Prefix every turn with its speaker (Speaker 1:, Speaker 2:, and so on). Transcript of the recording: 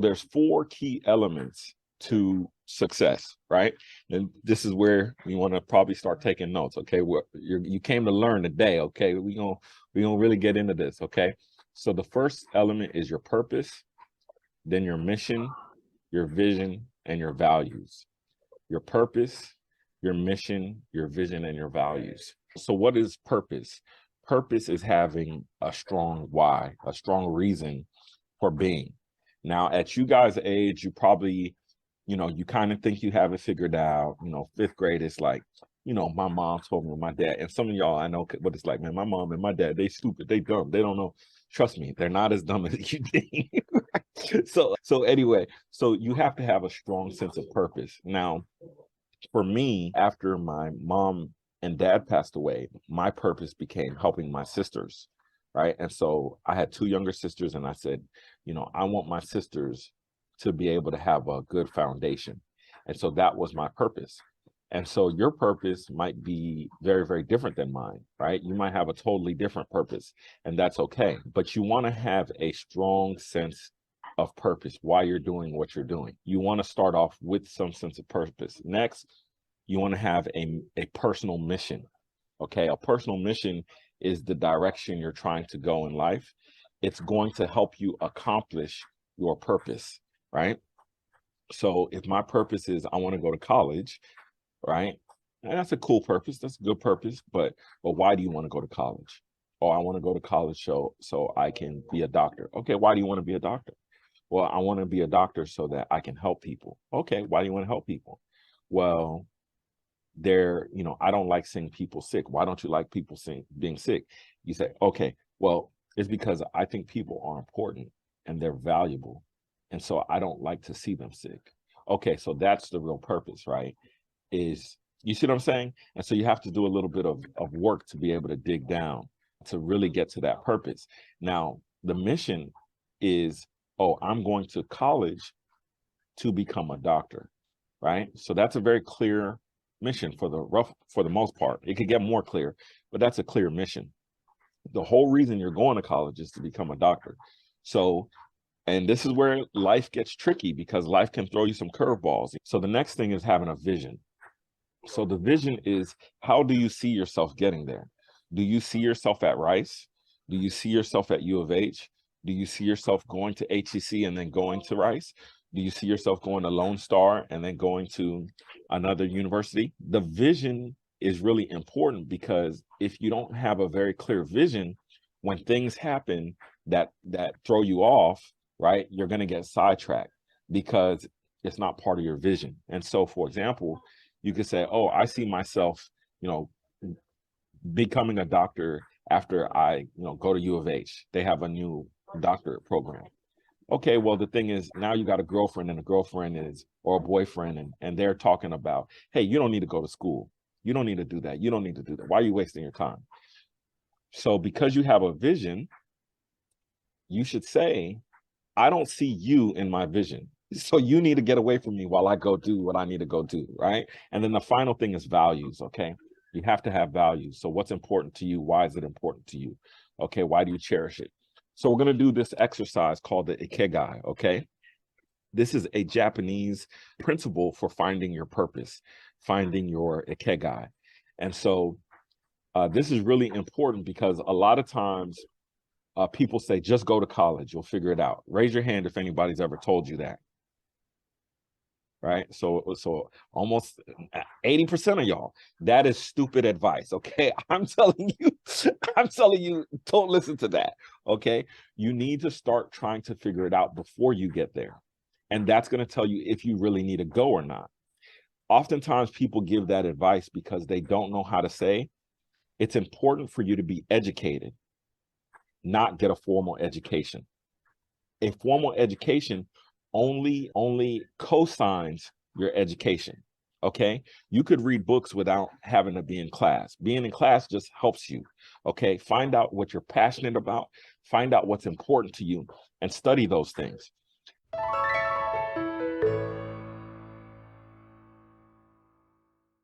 Speaker 1: There's 4 key elements to success, right? And this is where you want to probably start taking notes. Okay, you came to learn today. Okay, we gonna really get into this. Okay, so the first element is your purpose, then your mission, your vision, and your values. Your purpose, your mission, your vision, and your values. So what is purpose? Purpose is having a strong why, a strong reason for being. Now, at you guys' age, you probably, you kind of think you have it figured out. 5th grade is like, my mom told me, my dad, and some of y'all, I know what it's like, man, my mom and my dad, they stupid, they dumb, they don't know. Trust me, they're not as dumb as you think. So anyway, so you have to have a strong sense of purpose. Now, for me, after my mom and dad passed away, my purpose became helping my sisters, right? And so I had 2 younger sisters, and I said, I want my sisters to be able to have a good foundation. And so that was my purpose. And so your purpose might be very, very different than mine, right? You might have a totally different purpose, and that's okay. But you want to have a strong sense of purpose, why you're doing what you're doing. You want to start off with some sense of purpose. Next, you want to have a personal mission. Okay, a personal mission is the direction you're trying to go in life. It's going to help you accomplish your purpose, right? So if my purpose is I want to go to college, right? And that's a cool purpose. That's a good purpose. But why do you want to go to college? Oh, I want to go to college so I can be a doctor. Okay, why do you want to be a doctor? Well, I want to be a doctor so that I can help people. Okay, why do you want to help people? Well, I don't like seeing people sick. Why don't you like people being sick? You say, okay, well, it's because I think people are important and they're valuable. And so I don't like to see them sick. Okay, so that's the real purpose, right? Is, you see what I'm saying? And so you have to do a little bit of work to be able to dig down to really get to that purpose. Now, the mission is, oh, I'm going to college to become a doctor, right? So that's a very clear mission for the most part. It could get more clear, but that's a clear mission. The whole reason you're going to college is to become a doctor. So, and this is where life gets tricky because life can throw you some curveballs. So the next thing is having a vision. So the vision is, how do you see yourself getting there? Do you see yourself at Rice? Do you see yourself at U of H? Do you see yourself going to HEC and then going to Rice? Do you see yourself going to Lone Star and then going to another university? The vision is really important because if you don't have a very clear vision, when things happen that throw you off, right, you're going to get sidetracked because it's not part of your vision. And so, for example, you could say, oh, I see myself, becoming a doctor after I, go to U of H. They have a new doctorate program. Okay, well, the thing is, now you got a girlfriend, and a girlfriend is, or a boyfriend, and they're talking about, hey, you don't need to go to school. You don't need to do that. You don't need to do that. Why are you wasting your time? So because you have a vision, you should say, I don't see you in my vision. So you need to get away from me while I go do what I need to go do, right? And then the final thing is values, okay? You have to have values. So what's important to you? Why is it important to you? Okay, why do you cherish it? So we're going to do this exercise called the Ikigai, okay? This is a Japanese principle for finding your purpose, finding your Ikigai. And so this is really important because a lot of times people say, just go to college, you'll figure it out. Raise your hand if anybody's ever told you that. Right? So almost 80% of y'all, that is stupid advice. Okay. I'm telling you, don't listen to that. Okay. You need to start trying to figure it out before you get there. And that's going to tell you if you really need to go or not. Oftentimes people give that advice because they don't know how to say, it's important for you to be educated, not get a formal education. A formal education only cosigns your education. Okay, you could read books without having to be in class. Being in class just helps you. Okay, find out what you're passionate about, find out what's important to you, and study those things.